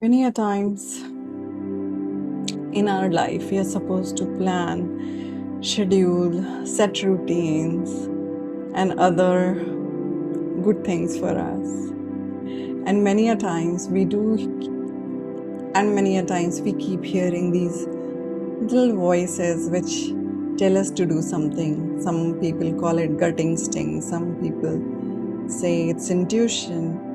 Many a times in our life, we are supposed to plan, schedule, set routines, and other good things for us. And many a times we do, and many a times we keep hearing these little voices which tell us to do something. Some people call it gut instinct, some people say it's intuition.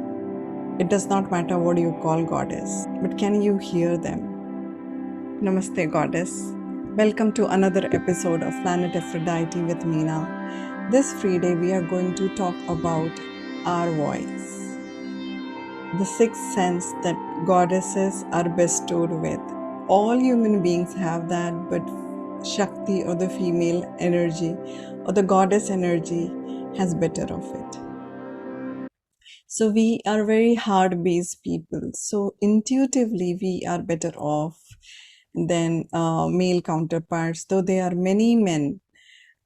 It does not matter what you call goddess, but can you hear them? Namaste, Goddess. Welcome to another episode of Planet Aphrodite with Meena. This free day, we are going to talk about our voice, the sixth sense that goddesses are bestowed with. All human beings have that, but Shakti or the female energy or the goddess energy has better of it. So we are very hard-based people. So intuitively, we are better off than male counterparts, though there are many men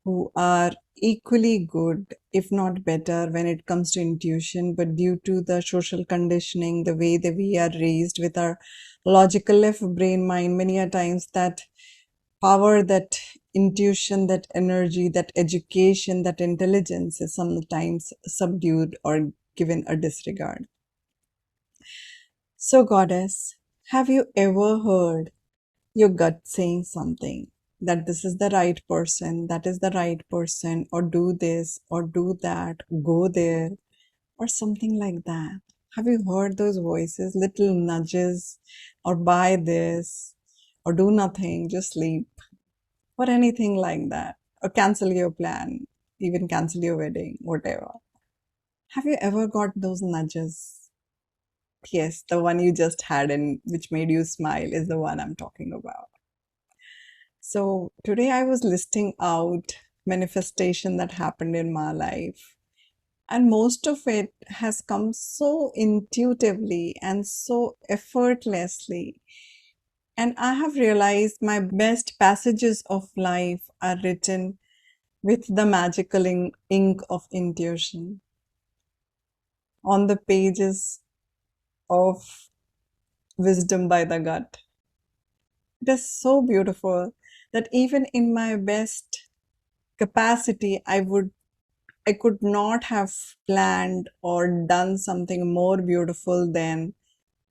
who are equally good, if not better, when it comes to intuition. But due to the social conditioning, the way that we are raised with our logical left brain mind, many a times that power, that intuition, that energy, that education, that intelligence is sometimes subdued or given a disregard. So, Goddess, have you ever heard your gut saying something that this is the right person, that is the right person, or do this, or do that, go there, or something like that? Have you heard those voices, little nudges, or buy this, or do nothing, just sleep, or anything like that, or cancel your plan, even cancel your wedding, whatever? Have you ever got those nudges? Yes, the one you just had and which made you smile is the one I'm talking about. So today I was listing out manifestation that happened in my life, and most of it has come so intuitively and so effortlessly. And I have realized my best passages of life are written with the magical ink of intuition on the pages of wisdom by the gut. It is so beautiful that even in my best capacity, I could not have planned or done something more beautiful than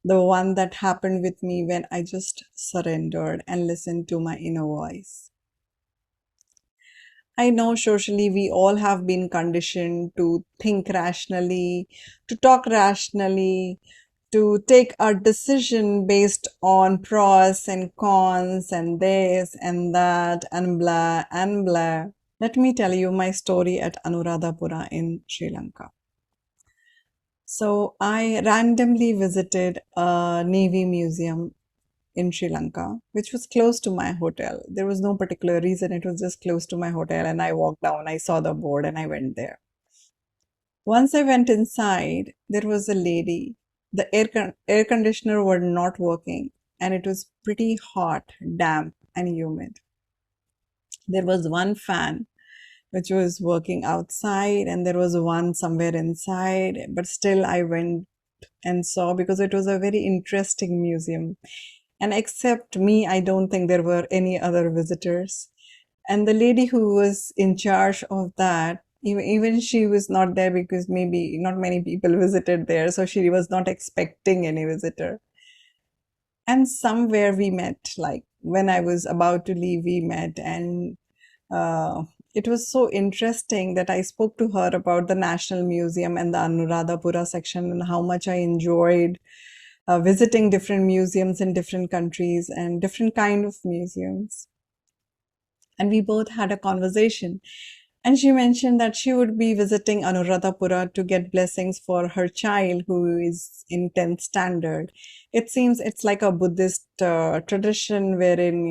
the one that happened with me when I just surrendered and listened to my inner voice. I know socially we all have been conditioned to think rationally, to talk rationally, to take a decision based on pros and cons and this and that and blah and blah. Let me tell you my story at Anuradhapura in Sri Lanka. So I randomly visited a Navy museum in Sri Lanka, which was close to my hotel. There was no particular reason, it was just close to my hotel, and I walked down, I saw the board, and I went there. Once I went inside, there was a lady. The air conditioner was not working, and it was pretty hot, damp, and humid. There was one fan which was working outside, and there was one somewhere inside, but still I went and saw because it was a very interesting museum. And except me, I don't think there were any other visitors. And the lady who was in charge of that, even she was not there because maybe not many people visited there, so she was not expecting any visitor. And somewhere we met, like when I was about to leave, we met, and it was so interesting that I spoke to her about the National Museum and the Anuradhapura section and how much I enjoyed visiting different museums in different countries and different kind of museums. And we both had a conversation. And she mentioned that she would be visiting Anuradhapura to get blessings for her child who is in 10th standard. It seems it's like a Buddhist tradition wherein,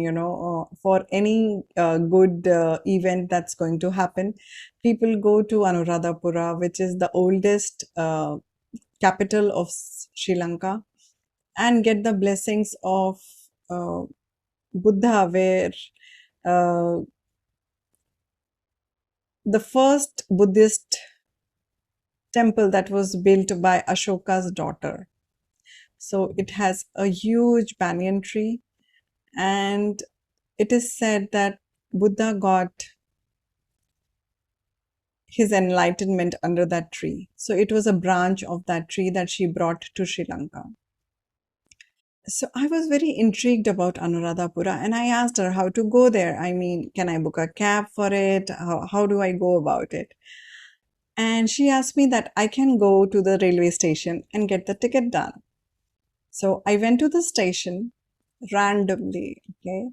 for any good event that's going to happen, people go to Anuradhapura, which is the oldest capital of Sri Lanka, and get the blessings of uh, Buddha, where uh, the first Buddhist temple that was built by Ashoka's daughter. So it has a huge banyan tree, and it is said that Buddha got his enlightenment under that tree. So it was a branch of that tree that she brought to Sri Lanka. So I was very intrigued about Anuradhapura, and I asked her how to go there. I mean, can I book a cab for it? How do I go about it? And she asked me that I can go to the railway station and get the ticket done. So I went to the station randomly. Okay.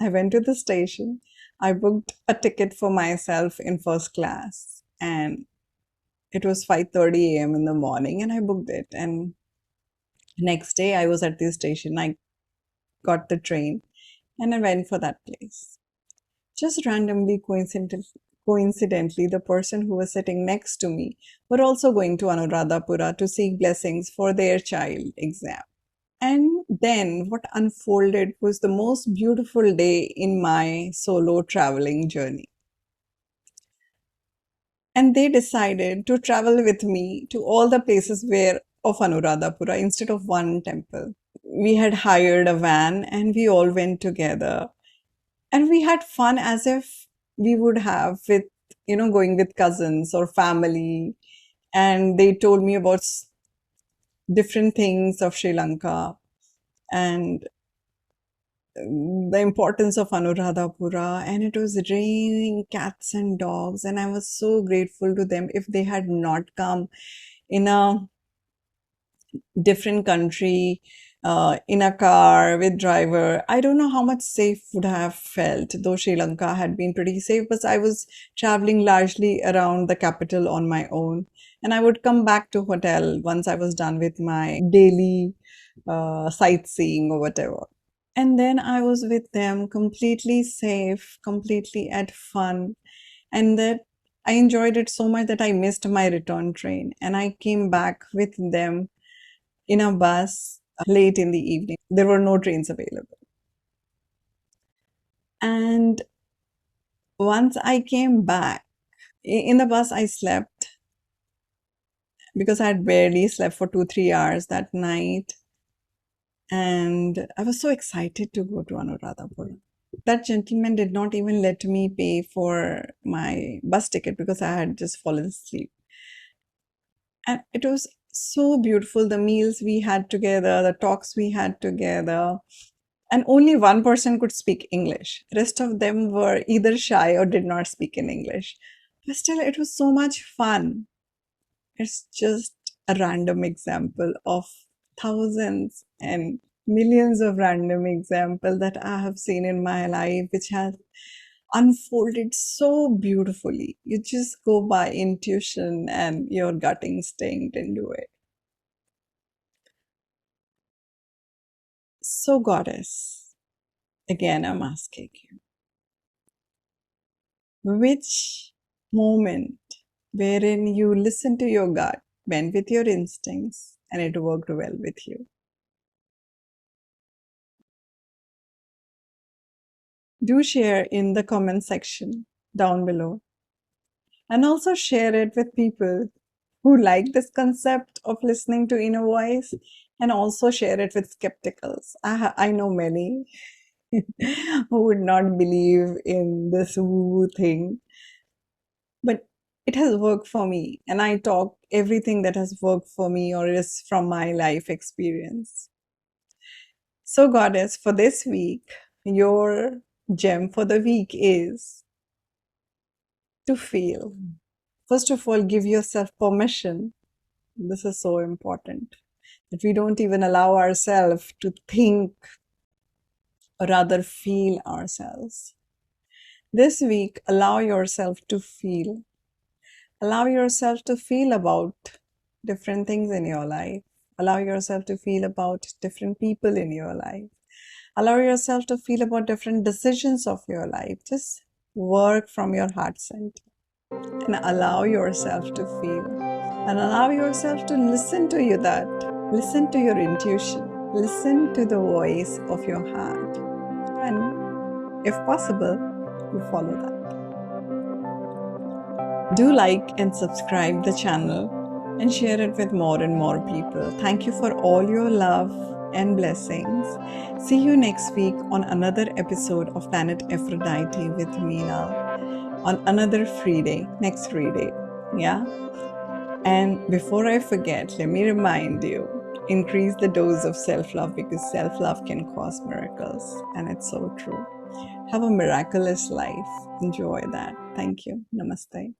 I went to the station. I booked a ticket for myself in first class, and it was 5:30 a.m. in the morning, and I booked it. And next day I was at the station. I got the train and I went for that place. Just randomly, coincidentally, the person who was sitting next to me were also going to Anuradhapura to seek blessings for their child exam. And then what unfolded was the most beautiful day in my solo traveling journey. And they decided to travel with me to all the places where of Anuradhapura instead of one temple. We had hired a van and we all went together. And we had fun as if we would have with, going with cousins or family. And they told me about different things of Sri Lanka and the importance of Anuradhapura. And it was raining cats and dogs. And I was so grateful to them. If they had not come in a different country, in a car with driver, I don't know how much safe would have felt, though Sri Lanka had been pretty safe, but I was traveling largely around the capital on my own, and I would come back to hotel once I was done with my daily sightseeing or whatever. And then I was with them, completely safe, completely at fun, and that I enjoyed it so much that I missed my return train, and I came back with them in a bus late in the evening. There were no trains available. And once I came back, in the bus, I slept because I had barely slept for 2, 3 hours that night. And I was so excited to go to Anuradhapura. That gentleman did not even let me pay for my bus ticket because I had just fallen asleep. And it was so beautiful, the meals we had together, the talks we had together. And only one person could speak English. Rest of them were either shy or did not speak in English. But still, it was so much fun. It's just a random example of thousands and millions of random examples that I have seen in my life, which has unfolded so beautifully. You just go by intuition and your gut instinct and do it. So, Goddess, again, I'm asking you, which moment wherein you listen to your gut, went with your instincts, and it worked well with you? Do share in the comment section down below, and also share it with people who like this concept of listening to inner voice, and also share it with skepticals. I know many who would not believe in this woo thing, but it has worked for me, and I talk everything that has worked for me or is from my life experience. So, Goddess, for this week, your gem for the week is to feel. First of all, give yourself permission. This is so important that we don't even allow ourselves to think or rather feel ourselves. This week, allow yourself to feel. Allow yourself to feel about different things in your life. Allow yourself to feel about different people in your life. Allow yourself to feel about different decisions of your life. Just work from your heart center and allow yourself to feel. And allow yourself to listen to you that. Listen to your intuition. Listen to the voice of your heart. And if possible, you follow that. Do like and subscribe the channel and share it with more and more people. Thank you for all your love and blessings. See you next week on another episode of Planet Aphrodite with Meena on another free day, next free day. Yeah. And before I forget, let me remind you, increase the dose of self love because self love can cause miracles. And it's so true. Have a miraculous life. Enjoy that. Thank you. Namaste.